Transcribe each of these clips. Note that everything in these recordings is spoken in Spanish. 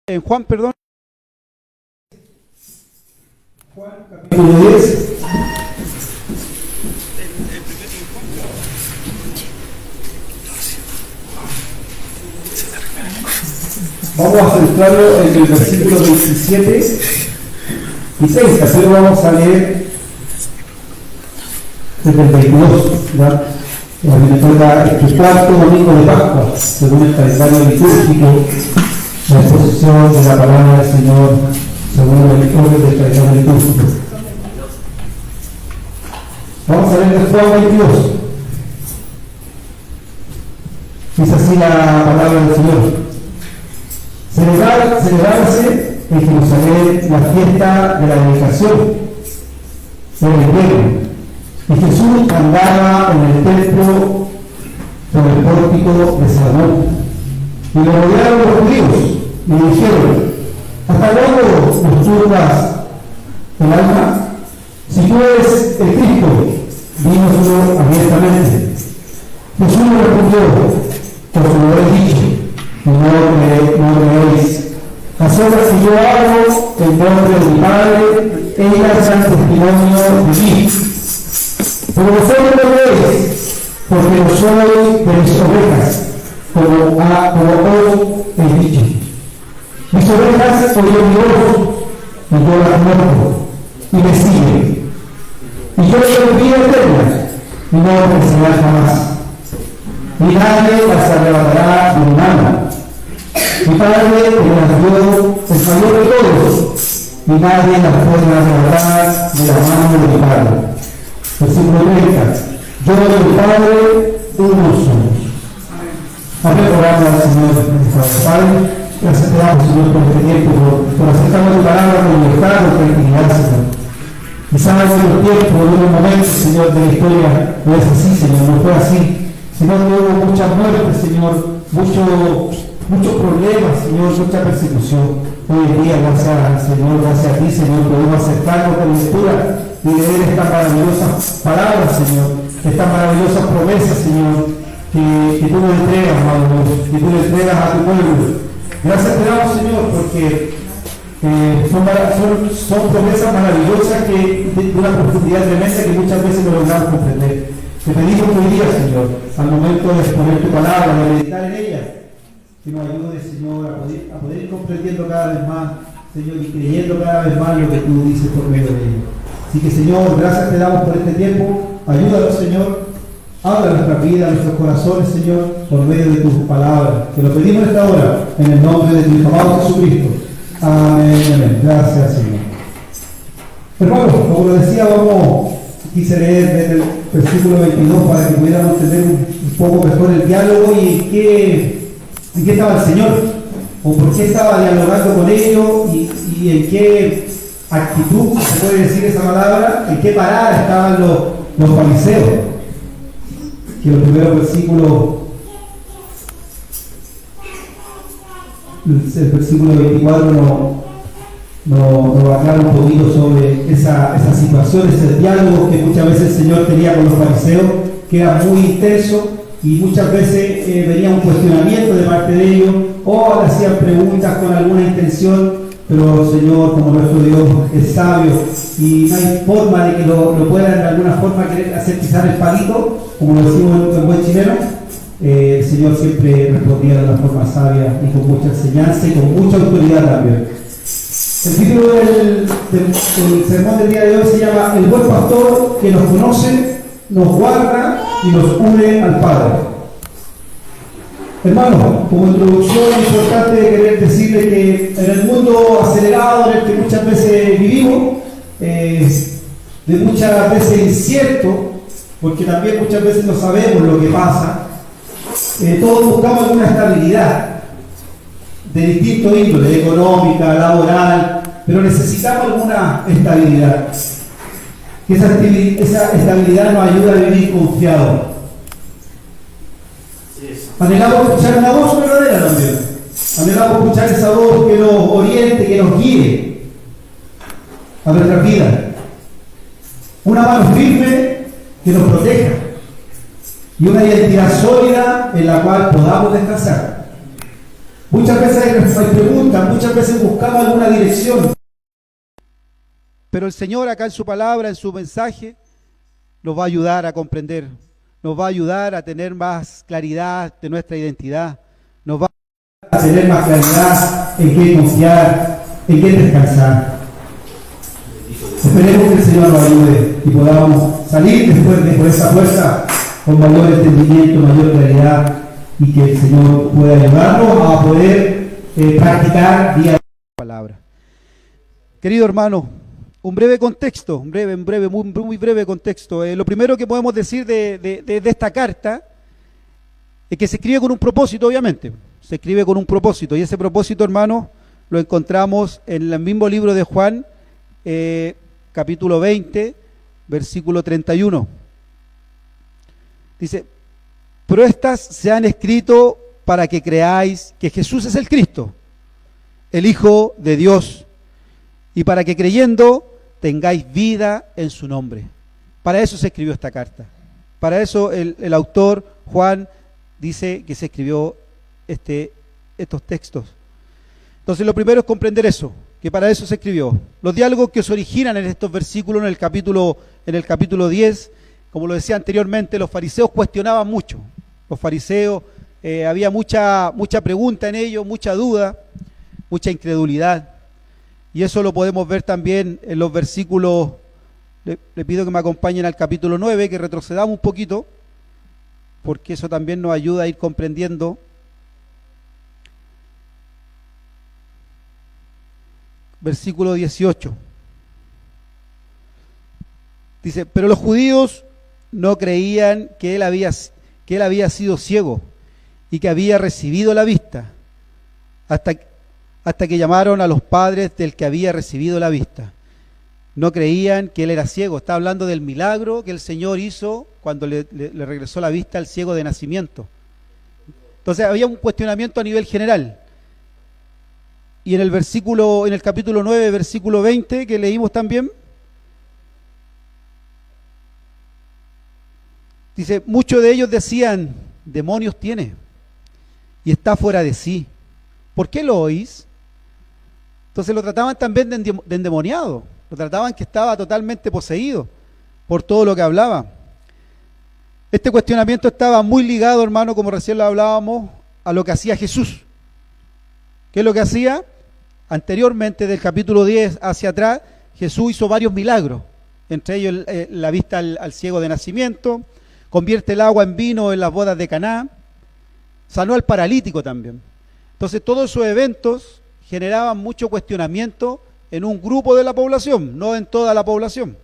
Juan, perdón. Juan, capítulo 10. Vamos a centrarlo en el versículo 27 y 30, pero vamos a leer desde el 22, ¿ya? El cuarto domingo de Pascua, según el calendario litúrgico, la exposición de la palabra del Señor, según el orden del calendario litúrgico. Vamos a leer el Juan 22. Dice así la palabra del Señor. Celebrábase en Jerusalén la fiesta de la dedicación del pueblo, y Jesús andaba en el templo por el pórtico de Salomón, y lo rodearon los judíos y le dijeron: ¿hasta cuándo nos turbas el alma? Si tú eres el Cristo, dínoslo abiertamente. Jesús le respondió: porque lo he dicho, y no creéis. Las obras que yo hago en nombre de mi Padre, ellas dan testimonio de mí. Pero vosotros no creéis, porque no soy de mis ovejas, como os he dicho. Mis ovejas oyen mi voz, y yo las conozco, y me siguen. Y yo les doy vida eterna, y no perecerán jamás. Ni nadie las arrebatará de mi mano. Mi Padre me las dio el mayor de todos, y nadie las puede arrebatar de la mano de mi Padre. Versículo 30. Yo y mi Padre, uno somos. Amén. Oramos al Señor nuestro Padre. Gracias te damos, Señor, por este tiempo, por acercarnos tu palabra con libertad, con tranquilidad, Señor. Quizás en los tiempos, en unos momentos, Señor, de la historia no es así, Señor, no fue así. Sino que hubo muchas muertes, Señor, muchos problemas, Señor, mucha persecución. Hoy en día, gracias al Señor, gracias a ti, Señor, podemos acercarnos con lectura y leer estas maravillosas palabras, Señor, estas maravillosas promesas, Señor, que tú nos entregas, amado Dios, que tú le entregas a tu pueblo. Gracias te damos, Señor, porque son promesas maravillosas que de una profundidad tremenda que muchas veces no logramos comprender. Te pedimos hoy día, Señor, al momento de exponer tu palabra, de meditar en ella, que nos ayude, Señor, a poder ir comprendiendo cada vez más, Señor, y creyendo cada vez más lo que tú dices por medio de ella. Así que, Señor, gracias te damos por este tiempo. Ayúdanos, Señor. Habla nuestra vida, nuestros corazones, Señor, por medio de tus palabras. Te lo pedimos en esta hora, en el nombre de tu amado Jesucristo. Amén, amén. Gracias, Señor. Hermanos, como lo decía, quise leer desde el versículo 22 para que pudiéramos entender un poco mejor el diálogo y en qué estaba el Señor, o por qué estaba dialogando con ellos y en qué actitud, se puede decir esa palabra, en qué parada estaban los fariseos. Que los primeros versículos, el versículo 24 nos aclara un poquito sobre esa situación, ese diálogo que muchas veces el Señor tenía con los fariseos, que era muy intenso y muchas veces venía un cuestionamiento de parte de ellos o le hacían preguntas con alguna intención. Pero el Señor, como nuestro Dios, es sabio y no hay forma de que lo puedan de alguna forma querer hacer pisar el palito, como lo decimos en buen chileno. El Señor siempre respondía de una forma sabia y con mucha enseñanza y con mucha autoridad también. El título del sermón del día de hoy se llama El buen pastor que nos conoce, nos guarda y nos une al Padre. Hermanos, como introducción es importante querer decirle que en el mundo acelerado en el que muchas veces vivimos, de muchas veces incierto, porque también muchas veces no sabemos lo que pasa, todos buscamos alguna estabilidad de distinto índole, económica, laboral, pero necesitamos alguna estabilidad. Que esa estabilidad nos ayuda a vivir confiados. Anhelamos escuchar una voz verdadera también. Anhelamos escuchar esa voz que nos oriente, que nos guíe a nuestra vida. Una mano firme que nos proteja. Y una identidad sólida en la cual podamos descansar. Muchas veces hay preguntas, muchas veces buscamos alguna dirección. Pero el Señor acá en su palabra, en su mensaje, nos va a ayudar a comprender, nos va a ayudar a tener más claridad de nuestra identidad, nos va a tener más claridad en qué confiar, en qué descansar. Esperemos que el Señor nos ayude y podamos salir después de esa fuerza con mayor entendimiento, mayor claridad, y que el Señor pueda ayudarnos a poder practicar día a día la palabra. Querido hermano, un breve contexto, muy breve contexto. Lo primero que podemos decir de esta carta es que se escribe con un propósito, obviamente. Se escribe con un propósito, y ese propósito, hermano, lo encontramos en el mismo libro de Juan, capítulo 20, versículo 31. Dice: pero estas se han escrito para que creáis que Jesús es el Cristo, el Hijo de Dios, y para que creyendo tengáis vida en su nombre. Para eso se escribió esta carta. Para eso el autor, Juan, dice que se escribió estos textos. Entonces lo primero es comprender eso, que para eso se escribió. Los diálogos que se originan en estos versículos en el capítulo 10, como lo decía anteriormente, los fariseos cuestionaban mucho. Los fariseos, había mucha pregunta en ellos, mucha duda, mucha incredulidad. Y eso lo podemos ver también en los versículos. Le pido que me acompañen al capítulo 9, que retrocedamos un poquito, porque eso también nos ayuda a ir comprendiendo. Versículo 18. Dice: pero los judíos no creían que él había sido ciego y que había recibido la vista, hasta que llamaron a los padres del que había recibido la vista. No creían que él era ciego. Está hablando del milagro que el Señor hizo cuando le regresó la vista al ciego de nacimiento. Entonces había un cuestionamiento a nivel general. Y en el capítulo 9, versículo 20, que leímos también, dice: muchos de ellos decían: demonios tiene y está fuera de sí. ¿Por qué lo oís? Entonces lo trataban también de endemoniado, lo trataban que estaba totalmente poseído por todo lo que hablaba. Este cuestionamiento estaba muy ligado, hermano, como recién lo hablábamos, a lo que hacía Jesús. ¿Qué es lo que hacía? Anteriormente, del capítulo 10 hacia atrás, Jesús hizo varios milagros, entre ellos la vista al ciego de nacimiento, convierte el agua en vino en las bodas de Caná, sanó al paralítico también. Entonces todos esos eventos generaban mucho cuestionamiento en un grupo de la población, no en toda la población.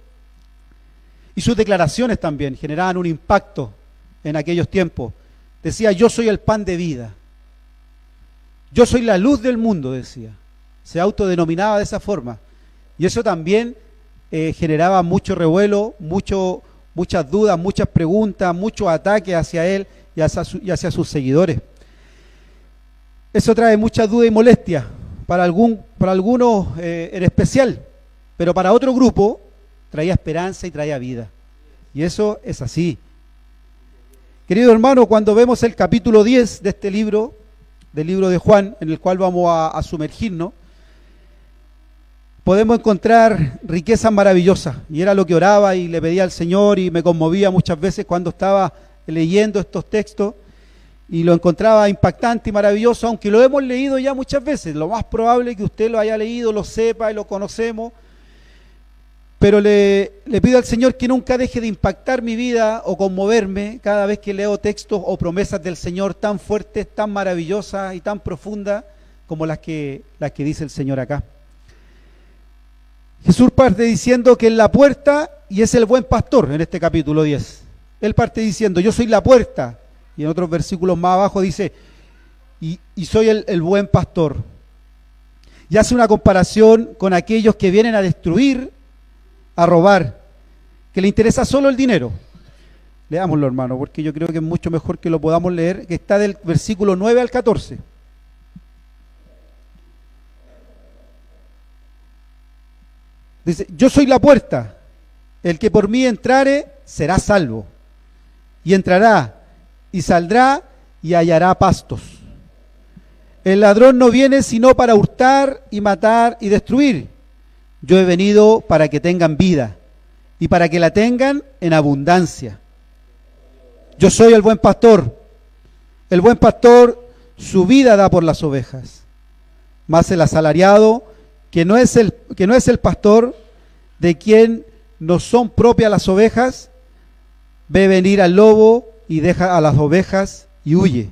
Y sus declaraciones también generaban un impacto en aquellos tiempos. Decía: yo soy el pan de vida, yo soy la luz del mundo, decía. Se autodenominaba de esa forma. Y eso también generaba mucho revuelo, muchas dudas, muchas preguntas, muchos ataques hacia él y hacia sus seguidores. Eso trae mucha duda y molestia para algunos en especial, pero para otro grupo traía esperanza y traía vida. Y eso es así. Querido hermano, cuando vemos el capítulo 10 de este libro, del libro de Juan, en el cual vamos a sumergirnos, podemos encontrar riquezas maravillosas. Y era lo que oraba y le pedía al Señor, y me conmovía muchas veces cuando estaba leyendo estos textos, y lo encontraba impactante y maravilloso, aunque lo hemos leído ya muchas veces. Lo más probable es que usted lo haya leído, lo sepa y lo conocemos, pero le pido al Señor que nunca deje de impactar mi vida o conmoverme cada vez que leo textos o promesas del Señor tan fuertes, tan maravillosas y tan profundas como las que dice el Señor acá. Jesús parte diciendo que es la puerta y es el buen pastor en este capítulo 10. Él parte diciendo: yo soy la puerta. Y en otros versículos más abajo dice: y soy el buen pastor. Y hace una comparación con aquellos que vienen a destruir, a robar, que le interesa solo el dinero. Leámoslo, hermano, porque yo creo que es mucho mejor que lo podamos leer, que está del versículo 9 al 14. Dice: yo soy la puerta, el que por mí entrare será salvo, y entrará y saldrá y hallará pastos. El ladrón no viene sino para hurtar y matar y destruir. Yo he venido para que tengan vida y para que la tengan en abundancia. Yo soy el buen pastor. El buen pastor su vida da por las ovejas. Mas el asalariado, que no es el pastor, de quien no son propias las ovejas, ve venir al lobo y deja a las ovejas y huye.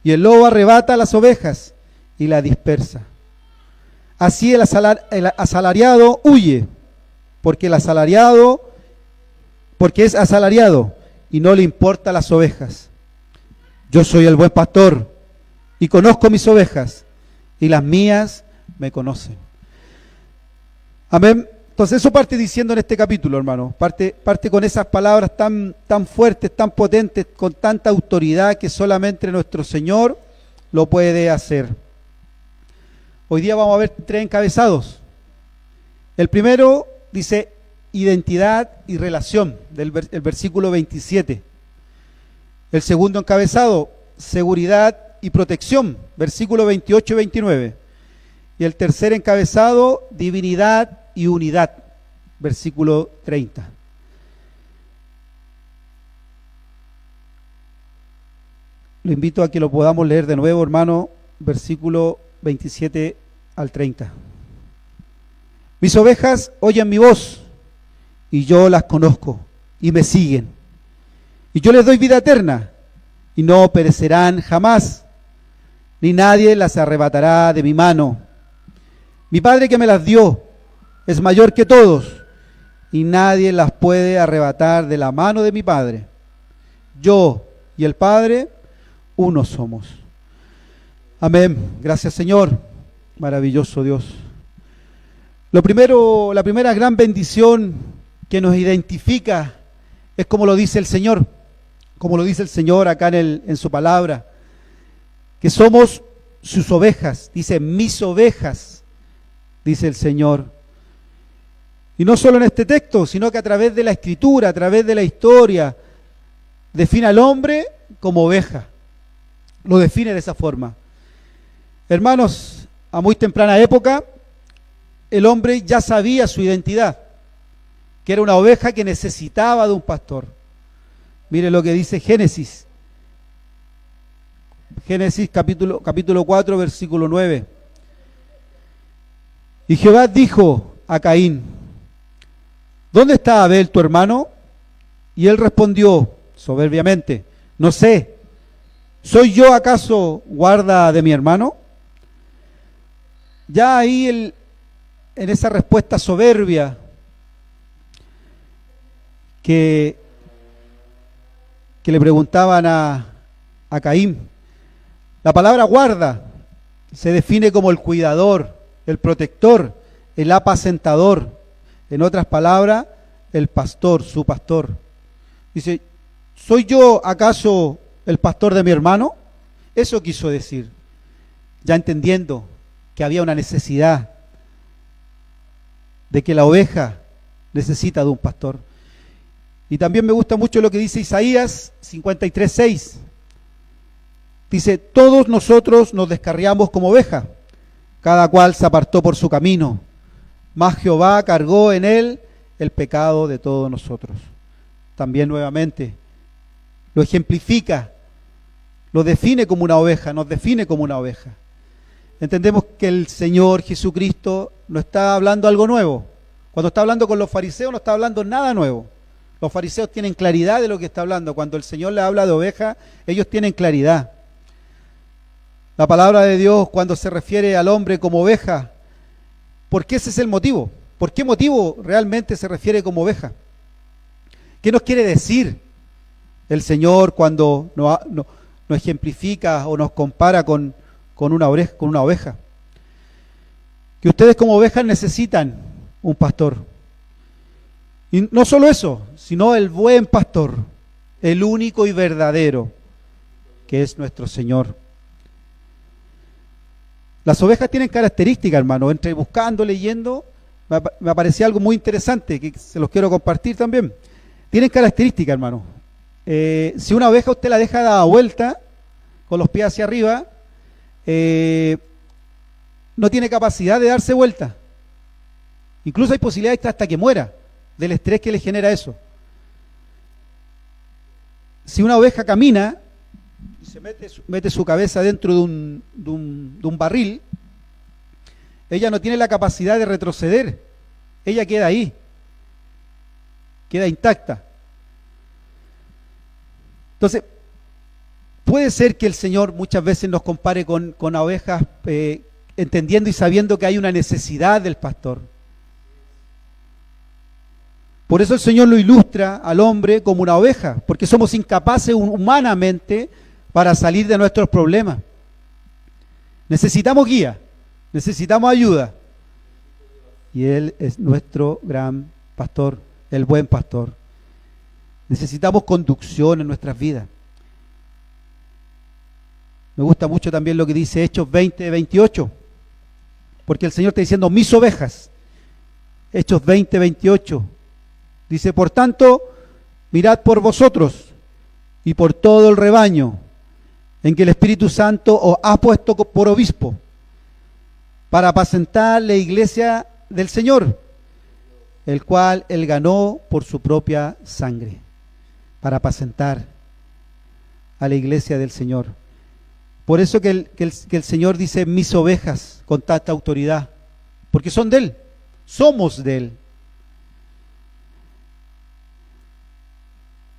Y el lobo arrebata a las ovejas y las dispersa. Así el asalariado huye, porque es asalariado y no le importa las ovejas. Yo soy el buen pastor y conozco mis ovejas, y las mías me conocen. Amén. Entonces eso parte diciendo en este capítulo, hermano. Parte con esas palabras tan fuertes, tan potentes, con tanta autoridad que solamente nuestro Señor lo puede hacer. Hoy día vamos a ver 3 encabezados. El primero dice identidad y relación, el versículo 27. El segundo encabezado, seguridad y protección, versículo 28 y 29. Y el tercer encabezado, divinidad y unidad, versículo 30. Lo invito a que lo podamos leer de nuevo, hermano, versículo 27 al 30. Mis ovejas oyen mi voz, y yo las conozco, y me siguen. Y yo les doy vida eterna, y no perecerán jamás, ni nadie las arrebatará de mi mano. Mi Padre que me las dio es mayor que todos, y nadie las puede arrebatar de la mano de mi Padre. Yo y el Padre, uno somos. Amén. Gracias, Señor. Maravilloso Dios. La primera gran bendición que nos identifica es como lo dice el Señor, acá en su palabra, que somos sus ovejas. Dice, mis ovejas, dice el Señor. Y no solo en este texto, sino que a través de la Escritura, a través de la historia, define al hombre como oveja. Lo define de esa forma. Hermanos, a muy temprana época, el hombre ya sabía su identidad, que era una oveja que necesitaba de un pastor. Mire lo que dice Génesis capítulo 4, versículo 9. Y Jehová dijo a Caín, ¿dónde está Abel tu hermano? Y él respondió soberbiamente, no sé, ¿soy yo acaso guarda de mi hermano? Ya ahí en esa respuesta soberbia que le preguntaban a Caín, la palabra guarda se define como el cuidador, el protector, el apacentador. En otras palabras, el pastor, su pastor. Dice, ¿soy yo acaso el pastor de mi hermano? Eso quiso decir, ya entendiendo que había una necesidad de que la oveja necesita de un pastor. Y también me gusta mucho lo que dice Isaías 53:6. Dice, todos nosotros nos descarriamos como oveja, cada cual se apartó por su camino, mas Jehová cargó en él el pecado de todos nosotros. También nuevamente lo ejemplifica, lo define como una oveja, nos define como una oveja. Entendemos que el Señor Jesucristo no está hablando algo nuevo. Cuando está hablando con los fariseos no está hablando nada nuevo. Los fariseos tienen claridad de lo que está hablando. Cuando el Señor le habla de oveja, ellos tienen claridad. La palabra de Dios, cuando se refiere al hombre como oveja, ¿por qué ese es el motivo? ¿Por qué motivo realmente se refiere como oveja? ¿Qué nos quiere decir el Señor cuando nos ejemplifica o nos compara con una oveja? Que ustedes como ovejas necesitan un pastor. Y no solo eso, sino el buen pastor, el único y verdadero, que es nuestro Señor. Las ovejas tienen características, hermano. Entre buscando, leyendo, me aparecía algo muy interesante que se los quiero compartir también. Tienen características, hermano. Si una oveja usted la deja dar vuelta con los pies hacia arriba, no tiene capacidad de darse vuelta. Incluso hay posibilidades hasta que muera del estrés que le genera eso. Si una oveja camina y se mete su cabeza dentro de un barril, ella no tiene la capacidad de retroceder. Ella queda ahí, queda intacta. Entonces, puede ser que el Señor muchas veces nos compare con ovejas, entendiendo y sabiendo que hay una necesidad del pastor. Por eso el Señor lo ilustra al hombre como una oveja, porque somos incapaces humanamente para salir de nuestros problemas. Necesitamos guía, necesitamos ayuda. Y Él es nuestro gran pastor, el buen pastor. Necesitamos conducción en nuestras vidas. Me gusta mucho también lo que dice Hechos 20:28, porque el Señor está diciendo, mis ovejas. Hechos 20:28. Dice, por tanto, mirad por vosotros y por todo el rebaño en que el Espíritu Santo os ha puesto por obispo, para apacentar la iglesia del Señor, el cual Él ganó por su propia sangre, para apacentar a la iglesia del Señor. Por eso que el Señor dice, mis ovejas, con tanta autoridad, porque son de Él, somos de Él.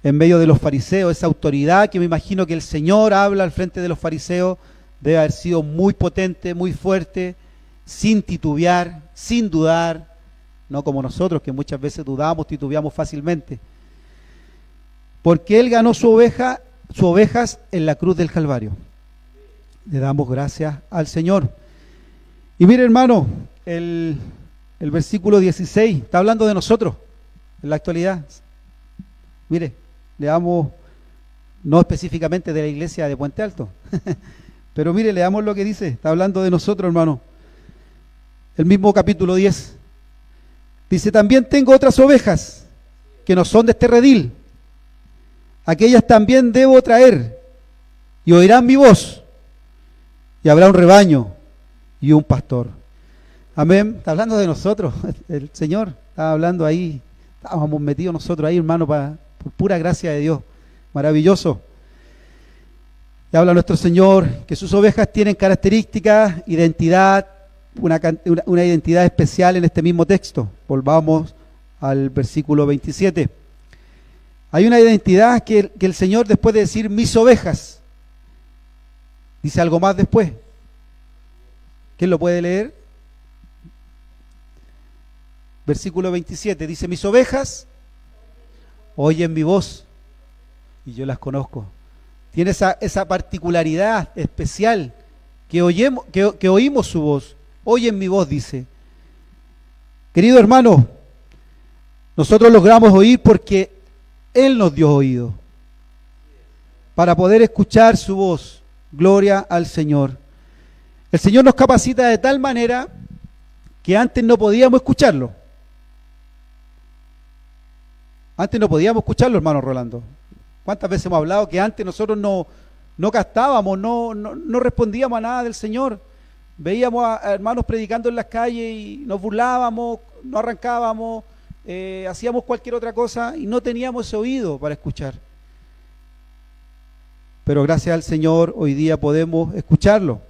En medio de los fariseos, esa autoridad que me imagino que el Señor habla al frente de los fariseos, debe haber sido muy potente, muy fuerte, sin titubear, sin dudar, no como nosotros que muchas veces dudamos, titubeamos fácilmente. Porque Él ganó sus ovejas en la cruz del Calvario. Le damos gracias al Señor. Y mire, hermano, el versículo 16 está hablando de nosotros en la actualidad. Mire, leamos, no específicamente de la iglesia de Puente Alto, pero mire, leamos lo que dice, está hablando de nosotros, hermano. El mismo capítulo 10. Dice, también tengo otras ovejas que no son de este redil. Aquellas también debo traer, y oirán mi voz, y habrá un rebaño y un pastor. Amén. Está hablando de nosotros, el Señor está hablando ahí. Estábamos metidos nosotros ahí, hermano, por pura gracia de Dios. Maravilloso. Y habla nuestro Señor que sus ovejas tienen características, identidad, una identidad especial en este mismo texto. Volvamos al versículo 27. Hay una identidad que el Señor, después de decir mis ovejas, dice algo más después. ¿Quién lo puede leer? Versículo 27, dice, mis ovejas oyen mi voz y yo las conozco. Tiene esa particularidad especial que oímos su voz. Oyen mi voz, dice. Querido hermano, nosotros logramos oír porque Él nos dio oído para poder escuchar su voz. Gloria al Señor. El Señor nos capacita de tal manera que antes no podíamos escucharlo. Antes no podíamos escucharlo, hermano Rolando. ¿Cuántas veces hemos hablado que antes nosotros no captábamos, no respondíamos a nada del Señor? Veíamos a hermanos predicando en las calles y nos burlábamos, no arrancábamos, hacíamos cualquier otra cosa y no teníamos ese oído para escuchar. Pero gracias al Señor hoy día podemos escucharlo.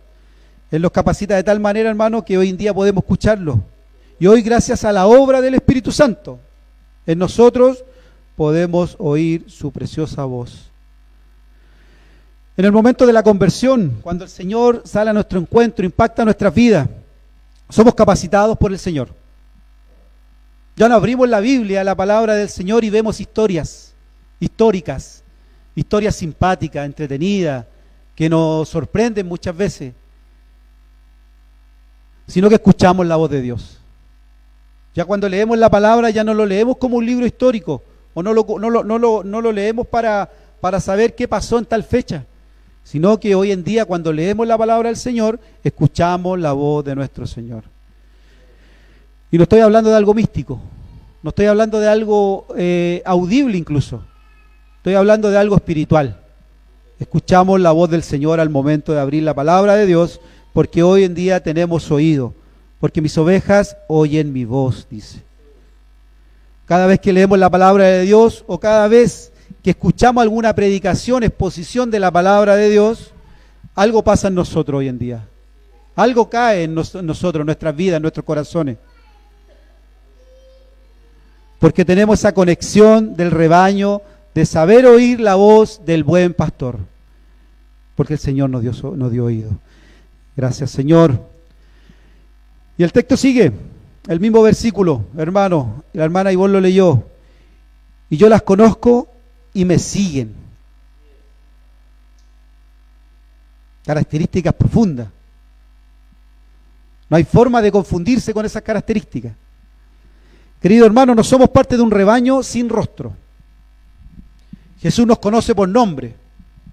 Él nos capacita de tal manera, hermano, que hoy en día podemos escucharlo. Y hoy, gracias a la obra del Espíritu Santo, en nosotros podemos oír su preciosa voz. En el momento de la conversión, cuando el Señor sale a nuestro encuentro, impacta nuestras vidas, somos capacitados por el Señor. Ya no abrimos la Biblia, la palabra del Señor, y vemos historias históricas, historias simpáticas, entretenidas, que nos sorprenden muchas veces, sino que escuchamos la voz de Dios. Ya cuando leemos la palabra ya no lo leemos como un libro histórico, o no lo leemos para saber qué pasó en tal fecha, sino que hoy en día cuando leemos la palabra del Señor, escuchamos la voz de nuestro Señor. Y no estoy hablando de algo místico, no estoy hablando de algo audible incluso, estoy hablando de algo espiritual. Escuchamos la voz del Señor al momento de abrir la palabra de Dios, porque hoy en día tenemos oído, porque mis ovejas oyen mi voz, dice. Cada vez que leemos la palabra de Dios o cada vez que escuchamos alguna predicación, exposición de la palabra de Dios, algo pasa en nosotros hoy en día. Algo cae en nosotros, en nuestras vidas, en nuestros corazones. Porque tenemos esa conexión del rebaño, de saber oír la voz del buen pastor. Porque el Señor nos dio oído. Gracias, Señor. Y el texto sigue, el mismo versículo, hermano. La hermana Ivonne lo leyó. Y yo las conozco y me siguen. Características profundas. No hay forma de confundirse con esas características. Querido hermano, no somos parte de un rebaño sin rostro. Jesús nos conoce por nombre.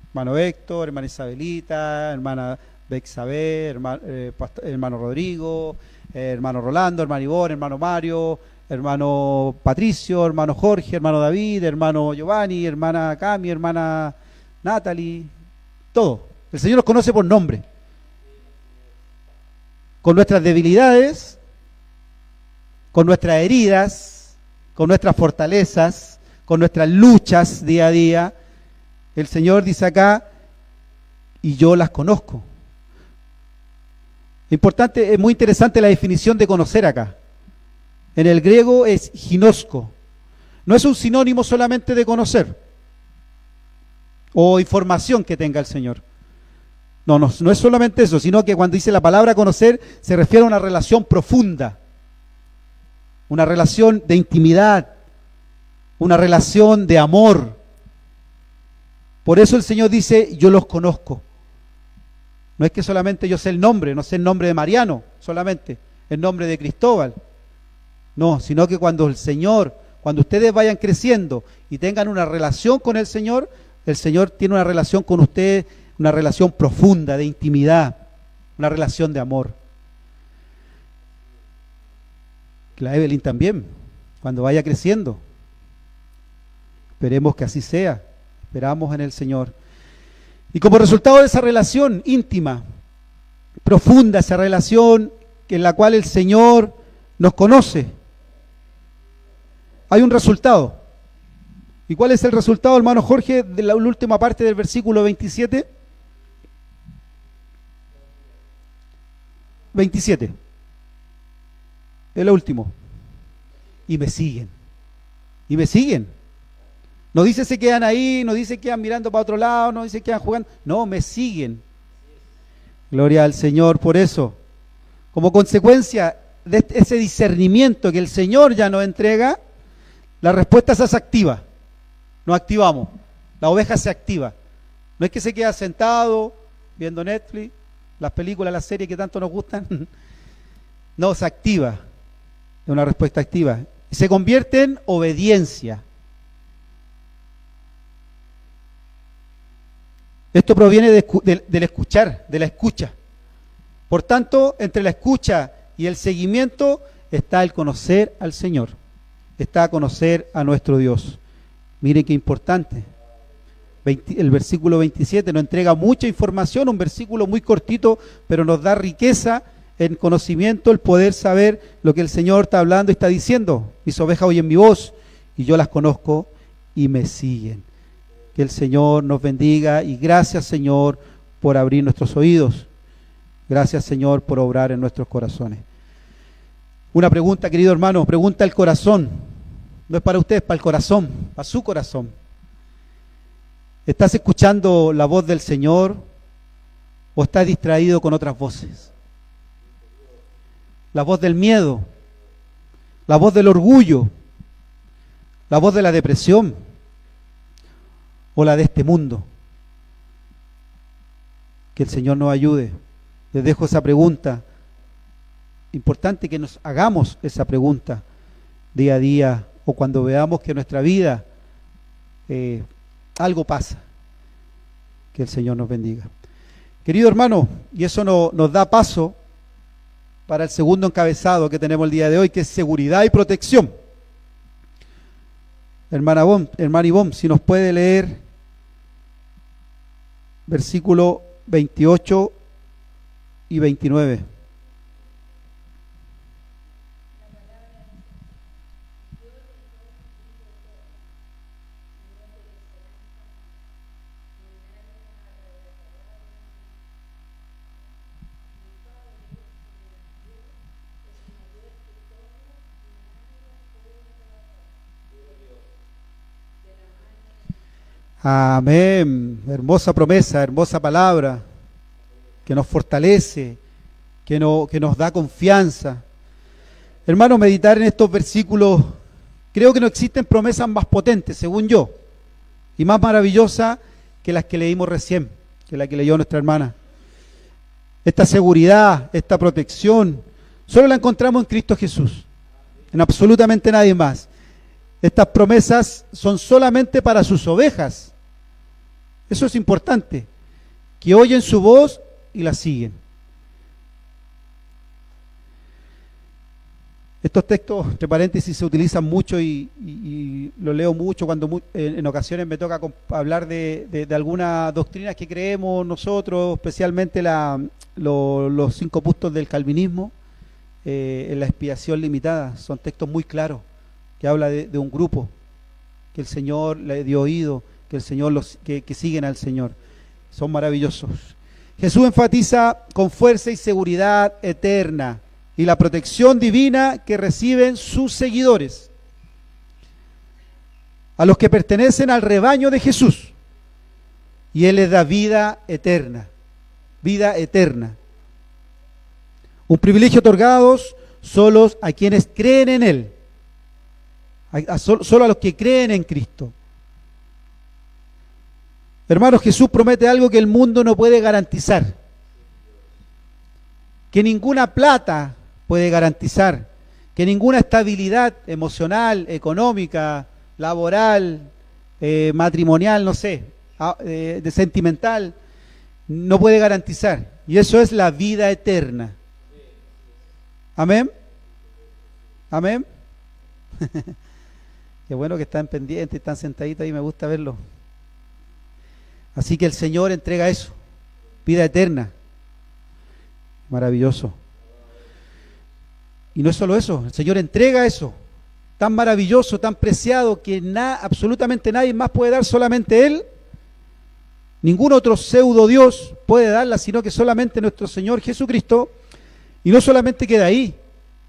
Hermano Héctor, hermana Isabelita, hermana Bexabé, hermano Rodrigo, hermano Rolando, hermano Ivonne, hermano Mario, hermano Patricio, hermano Jorge, hermano David, hermano Giovanni, hermana Cami, hermana Natalie, todo. El Señor nos conoce por nombre. Con nuestras debilidades, con nuestras heridas, con nuestras fortalezas, con nuestras luchas día a día, el Señor dice acá, y yo las conozco. Es muy interesante la definición de conocer acá. En el griego es ginosko. No es un sinónimo solamente de conocer o información que tenga el Señor. No es solamente eso, sino que cuando dice la palabra conocer, se refiere a una relación profunda, una relación de intimidad, una relación de amor. Por eso el Señor dice, yo los conozco. No es que solamente yo sé el nombre, no sé el nombre de Mariano, solamente el nombre de Cristóbal. No, sino que cuando ustedes vayan creciendo y tengan una relación con el Señor tiene una relación con ustedes, una relación profunda de intimidad, una relación de amor. La Evelyn también, cuando vaya creciendo. Esperemos que así sea, esperamos en el Señor. Y como resultado de esa relación íntima, profunda, esa relación en la cual el Señor nos conoce, hay un resultado. ¿Y cuál es el resultado, hermano Jorge, de la última parte del versículo 27? 27. Es lo último. Y me siguen. Y me siguen. No dice se quedan ahí, no dice que quedan mirando para otro lado, no dice que quedan jugando. No, me siguen. Gloria al Señor por eso. Como consecuencia de ese discernimiento que el Señor ya nos entrega, la respuesta se hace activa. Nos activamos. La oveja se activa. No es que se queda sentado viendo Netflix, las películas, las series que tanto nos gustan. No, se activa. Es una respuesta activa. Y se convierte en obediencia. Esto proviene del escuchar, de la escucha. Por tanto, entre la escucha y el seguimiento está el conocer al Señor. Está conocer a nuestro Dios. Miren qué importante. El versículo 27 nos entrega mucha información, un versículo muy cortito, pero nos da riqueza en conocimiento, el poder saber lo que el Señor está hablando y está diciendo. Mis ovejas oyen mi voz y yo las conozco y me siguen. Que el Señor nos bendiga y gracias, Señor, por abrir nuestros oídos. Gracias, Señor, por obrar en nuestros corazones. Una pregunta, querido hermano, pregunta el corazón. No es para usted, es para el corazón, para su corazón. ¿Estás escuchando la voz del Señor o estás distraído con otras voces? La voz del miedo, la voz del orgullo, la voz de la depresión o la de este mundo. Que el Señor nos ayude. Les dejo esa pregunta. Importante que nos hagamos esa pregunta día a día o cuando veamos que en nuestra vida algo pasa. Que el Señor nos bendiga. Querido hermano, y eso nos da paso para el segundo encabezado que tenemos el día de hoy, que es seguridad y protección. Hermana Ivonne, si nos puede leer versículo 28 y 29. Amén. Hermosa promesa, hermosa palabra, que nos fortalece, que nos da confianza. Hermanos, meditar en estos versículos, creo que no existen promesas más potentes, según yo, y más maravillosas que las que leímos recién, que la que leyó nuestra hermana. Esta seguridad, esta protección, solo la encontramos en Cristo Jesús, en absolutamente nadie más. Estas promesas son solamente para sus ovejas. Eso es importante, que oyen su voz y la siguen. Estos textos, entre paréntesis, se utilizan mucho y lo leo mucho cuando en ocasiones me toca hablar de algunas doctrinas que creemos nosotros, especialmente los 5 puntos del calvinismo, en la expiación limitada. Son textos muy claros que habla de un grupo que el Señor le dio oído, que el Señor que siguen al Señor. Son maravillosos. Jesús enfatiza con fuerza y seguridad eterna y la protección divina que reciben sus seguidores, a los que pertenecen al rebaño de Jesús, y Él les da vida eterna, un privilegio otorgado solo a quienes creen en Él, solo a los que creen en Cristo. Hermanos, Jesús promete algo que el mundo no puede garantizar, que ninguna plata puede garantizar, que ninguna estabilidad emocional, económica, laboral, matrimonial, no sé, de sentimental, no puede garantizar. Y eso es la vida eterna. Amén. Amén. Qué bueno que están pendientes, están sentaditos ahí, me gusta verlo. Así que el Señor entrega eso, vida eterna. Maravilloso. Y no es solo eso, el Señor entrega eso, tan maravilloso, tan preciado, que absolutamente nadie más puede dar, solamente Él. Ningún otro pseudo Dios puede darla, sino que solamente nuestro Señor Jesucristo. Y no solamente queda ahí,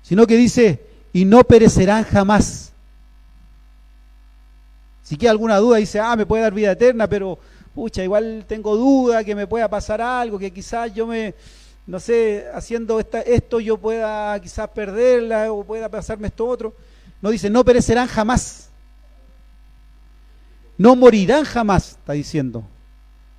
sino que dice, y no perecerán jamás. Si queda alguna duda, dice, me puede dar vida eterna, pero pucha, igual tengo duda que me pueda pasar algo, que quizás yo no sé, haciendo esto yo pueda quizás perderla o pueda pasarme esto otro. No dice, no perecerán jamás. No morirán jamás, está diciendo.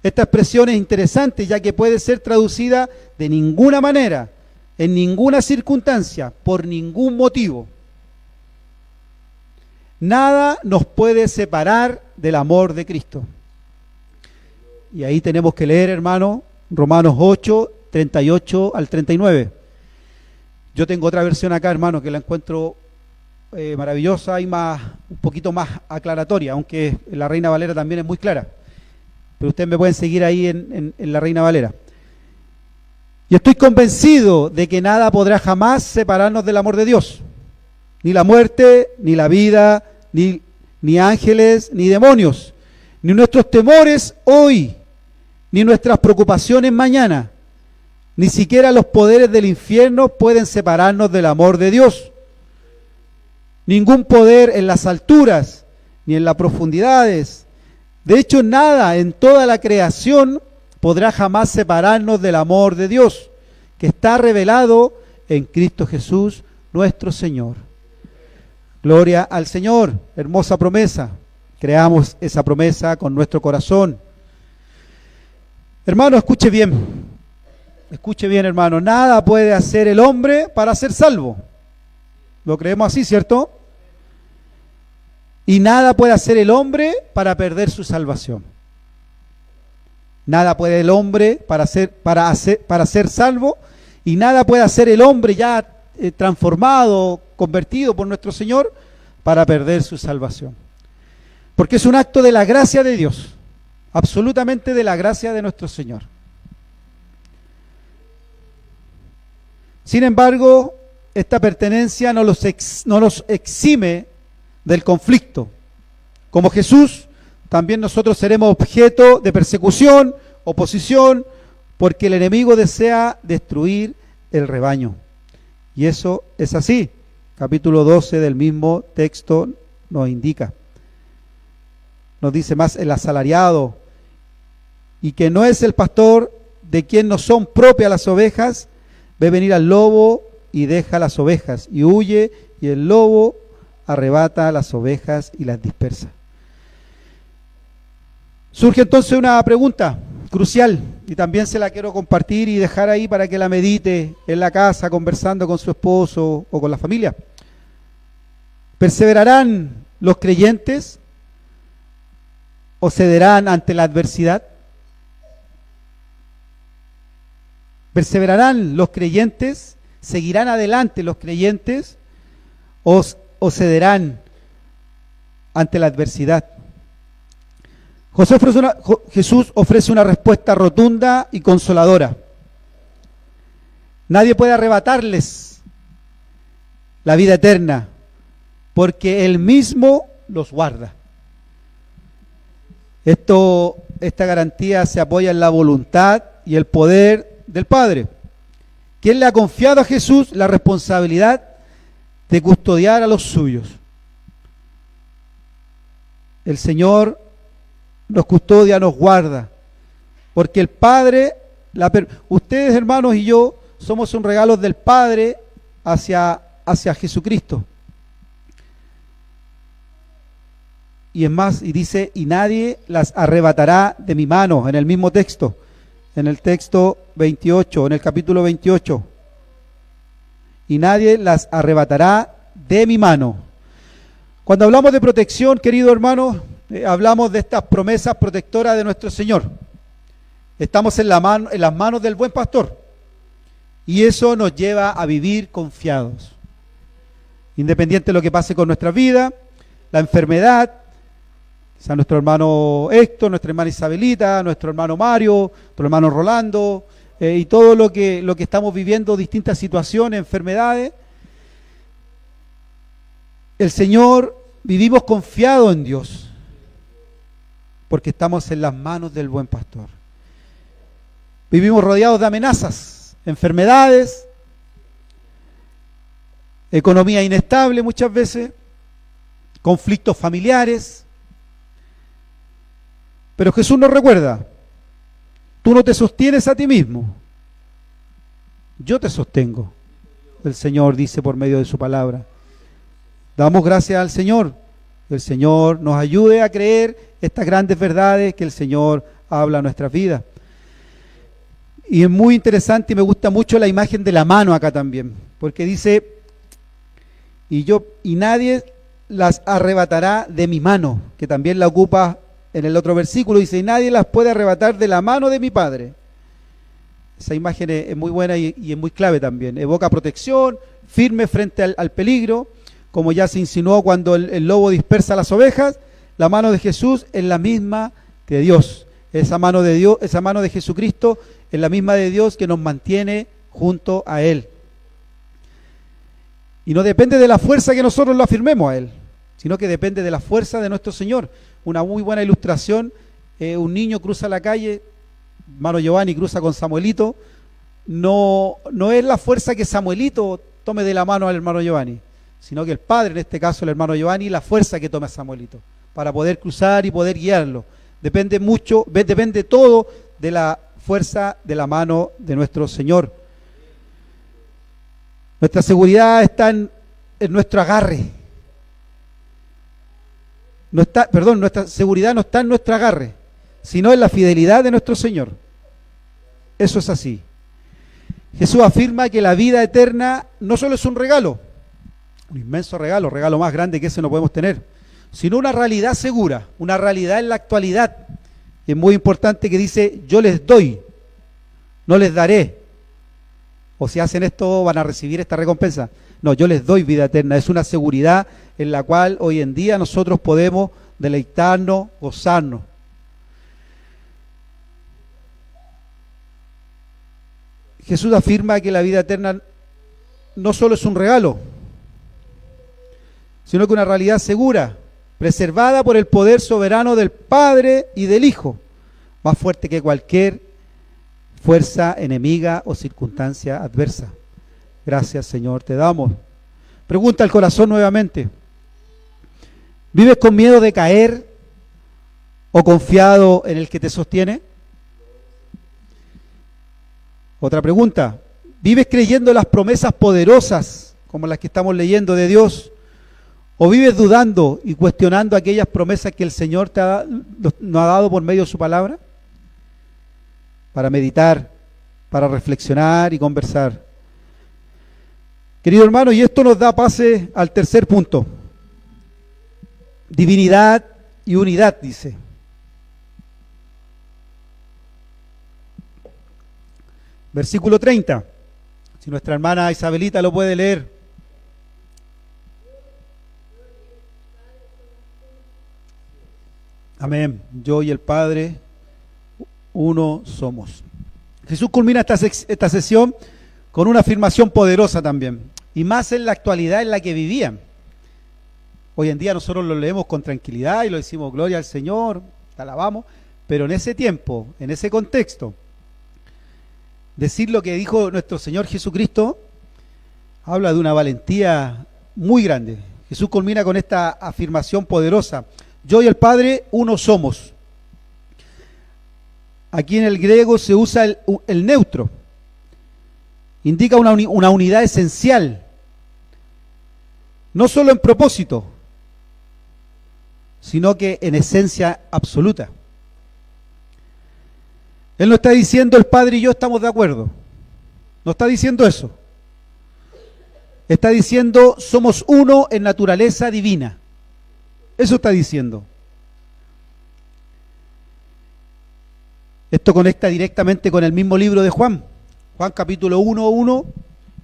Esta expresión es interesante, ya que puede ser traducida de ninguna manera, en ninguna circunstancia, por ningún motivo. Nada nos puede separar del amor de Cristo. Y ahí tenemos que leer, hermano, Romanos 8, 38 al 39. Yo tengo otra versión acá, hermano, que la encuentro maravillosa y un poquito más aclaratoria, aunque la Reina Valera también es muy clara. Pero ustedes me pueden seguir ahí en la Reina Valera. Y estoy convencido de que nada podrá jamás separarnos del amor de Dios. Ni la muerte, ni la vida, ni ángeles, ni demonios, ni nuestros temores hoy, ni nuestras preocupaciones mañana, ni siquiera los poderes del infierno pueden separarnos del amor de Dios. Ningún poder en las alturas, ni en las profundidades. De hecho, nada en toda la creación podrá jamás separarnos del amor de Dios, que está revelado en Cristo Jesús, nuestro Señor. Gloria al Señor, hermosa promesa. Creamos esa promesa con nuestro corazón. Hermano, escuche bien, hermano. Nada puede hacer el hombre para ser salvo. Lo creemos así, ¿cierto? Y nada puede hacer el hombre para perder su salvación. Nada puede el hombre para ser salvo, y nada puede hacer el hombre ya transformado, convertido por nuestro Señor, para perder su salvación. Porque es un acto de la gracia de Dios. absolutamente de la gracia de nuestro Señor. Sin embargo, esta pertenencia no los exime del conflicto. Como Jesús, también nosotros seremos objeto de persecución, oposición, porque el enemigo desea destruir el rebaño. Y eso es así. Capítulo 12 del mismo texto nos indica. Nos dice más el asalariado, y que no es el pastor de quien no son propias las ovejas, ve venir al lobo y deja las ovejas, y huye, y el lobo arrebata las ovejas y las dispersa. Surge entonces una pregunta crucial, y también se la quiero compartir y dejar ahí para que la medite en la casa, conversando con su esposo o con la familia. ¿Perseverarán los creyentes o cederán ante la adversidad? ¿Perseverarán los creyentes? ¿Seguirán adelante los creyentes? ¿O cederán ante la adversidad? Jesús ofrece una respuesta rotunda y consoladora. Nadie puede arrebatarles la vida eterna, porque Él mismo los guarda. Esta garantía se apoya en la voluntad y el poder del Padre, quien le ha confiado a Jesús la responsabilidad de custodiar a los suyos. El Señor nos custodia, nos guarda, porque el Padre, ustedes hermanos y yo, somos un regalo del Padre hacia Jesucristo. Y es más, y dice, y nadie las arrebatará de mi mano, en el mismo texto, en el texto 28, en el capítulo 28. Y nadie las arrebatará de mi mano. Cuando hablamos de protección, querido hermano, hablamos de estas promesas protectoras de nuestro Señor. Estamos en las manos del buen pastor. Y eso nos lleva a vivir confiados. Independiente de lo que pase con nuestra vida, la enfermedad, quizá nuestro hermano Héctor, nuestra hermana Isabelita, nuestro hermano Mario, nuestro hermano Rolando, y todo lo que estamos viviendo, distintas situaciones, enfermedades. El Señor, vivimos confiados en Dios, porque estamos en las manos del buen pastor. Vivimos rodeados de amenazas, enfermedades, economía inestable muchas veces, conflictos familiares. Pero Jesús nos recuerda, tú no te sostienes a ti mismo, yo te sostengo. El Señor dice por medio de su palabra. Damos gracias al Señor, que el Señor nos ayude a creer estas grandes verdades que el Señor habla a nuestras vidas. Y es muy interesante y me gusta mucho la imagen de la mano acá también, porque dice, y nadie las arrebatará de mi mano, que también la ocupa en el otro versículo, dice, y nadie las puede arrebatar de la mano de mi Padre. Esa imagen es muy buena y es muy clave también. Evoca protección, firme frente al peligro, como ya se insinuó cuando el lobo dispersa las ovejas. La mano de Jesús es la misma que Dios. Esa mano de Dios, esa mano de Jesucristo es la misma de Dios que nos mantiene junto a Él. Y no depende de la fuerza que nosotros lo afirmemos a Él, sino que depende de la fuerza de nuestro Señor. Una muy buena ilustración, un niño cruza la calle, hermano Giovanni cruza con Samuelito, no es la fuerza que Samuelito tome de la mano al hermano Giovanni, sino que el padre, en este caso el hermano Giovanni, la fuerza que tome a Samuelito, para poder cruzar y poder guiarlo. Depende todo de la fuerza de la mano de nuestro Señor. Nuestra seguridad está en nuestro agarre. Nuestra seguridad no está en nuestro agarre, sino en la fidelidad de nuestro Señor. Eso es así. Jesús afirma que la vida eterna no solo es un regalo, un inmenso regalo más grande que ese no podemos tener, sino una realidad segura, una realidad en la actualidad. Y es muy importante que dice, yo les doy, no les daré. O si hacen esto van a recibir esta recompensa. No, yo les doy vida eterna. Es una seguridad en la cual hoy en día nosotros podemos deleitarnos, gozarnos. Jesús afirma que la vida eterna no solo es un regalo, sino que una realidad segura, preservada por el poder soberano del Padre y del Hijo, más fuerte que cualquier fuerza enemiga o circunstancia adversa. Gracias, Señor, te damos. Pregunta al corazón nuevamente: ¿vives con miedo de caer o confiado en el que te sostiene? Otra pregunta: ¿vives creyendo las promesas poderosas como las que estamos leyendo de Dios? ¿O vives dudando y cuestionando aquellas promesas que el Señor nos ha dado por medio de su palabra? Para meditar, para reflexionar y conversar. Querido hermano, y esto nos da pase al tercer punto. Divinidad y unidad, dice. Versículo 30. Si nuestra hermana Isabelita lo puede leer. Amén. Yo y el Padre, uno somos. Jesús culmina esta sesión con una afirmación poderosa también, y más en la actualidad en la que vivían. Hoy en día nosotros lo leemos con tranquilidad y lo decimos gloria al Señor, te alabamos, pero en ese tiempo, en ese contexto, decir lo que dijo nuestro Señor Jesucristo habla de una valentía muy grande. Jesús culmina con esta afirmación poderosa: yo y el Padre uno somos. Aquí en el griego se usa el neutro. Indica una unidad esencial, no solo en propósito, sino que en esencia absoluta. Él no está diciendo el Padre y yo estamos de acuerdo. No está diciendo eso. Está diciendo somos uno en naturaleza divina. Eso está diciendo. Esto conecta directamente con el mismo libro de Juan. Juan capítulo 1:1.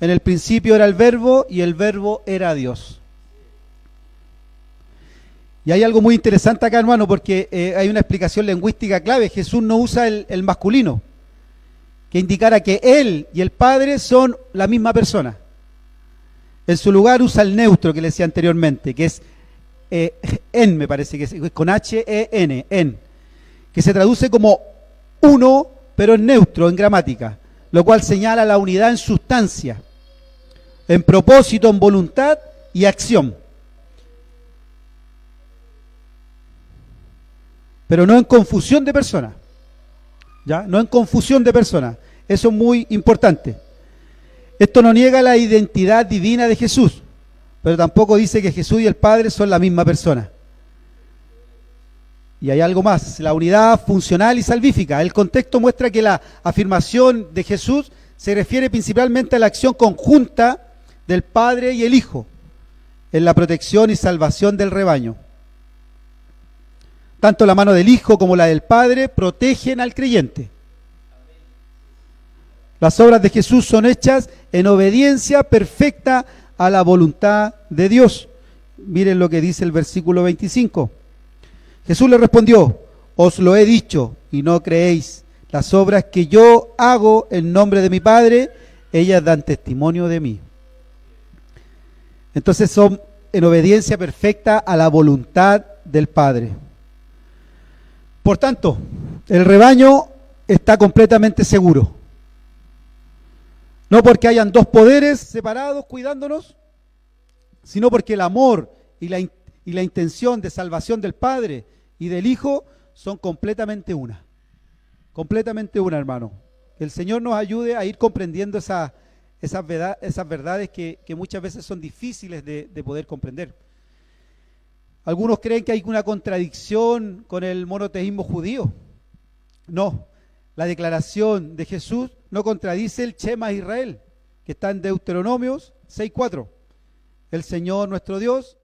En el principio era el Verbo y el Verbo era Dios. Y hay algo muy interesante acá, hermano, porque hay una explicación lingüística clave. Jesús no usa el masculino, que indicara que Él y el Padre son la misma persona. En su lugar usa el neutro que le decía anteriormente, que es en, me parece que es con H-E-N, en, que se traduce como uno, pero en neutro, en gramática, lo cual señala la unidad en sustancia, en propósito, en voluntad y acción. Pero no en confusión de personas. ¿Ya? No en confusión de personas. Eso es muy importante. Esto no niega la identidad divina de Jesús, pero tampoco dice que Jesús y el Padre son la misma persona. Y hay algo más, la unidad funcional y salvífica. El contexto muestra que la afirmación de Jesús se refiere principalmente a la acción conjunta del Padre y el Hijo en la protección y salvación del rebaño. Tanto la mano del Hijo como la del Padre protegen al creyente. Las obras de Jesús son hechas en obediencia perfecta a la voluntad de Dios. Miren lo que dice el versículo 25. Jesús le respondió: os lo he dicho y no creéis. Las obras que yo hago en nombre de mi Padre, ellas dan testimonio de mí. Entonces son en obediencia perfecta a la voluntad del Padre. Por tanto, el rebaño está completamente seguro. No porque hayan dos poderes separados cuidándonos, sino porque el amor y la intención de salvación del Padre y del Hijo son completamente una. Completamente una, hermano. Que el Señor nos ayude a ir comprendiendo esas verdades que muchas veces son difíciles de poder comprender. Algunos creen que hay una contradicción con el monoteísmo judío. No, la declaración de Jesús no contradice el Shema Israel, que está en Deuteronomios 6:4. El Señor nuestro Dios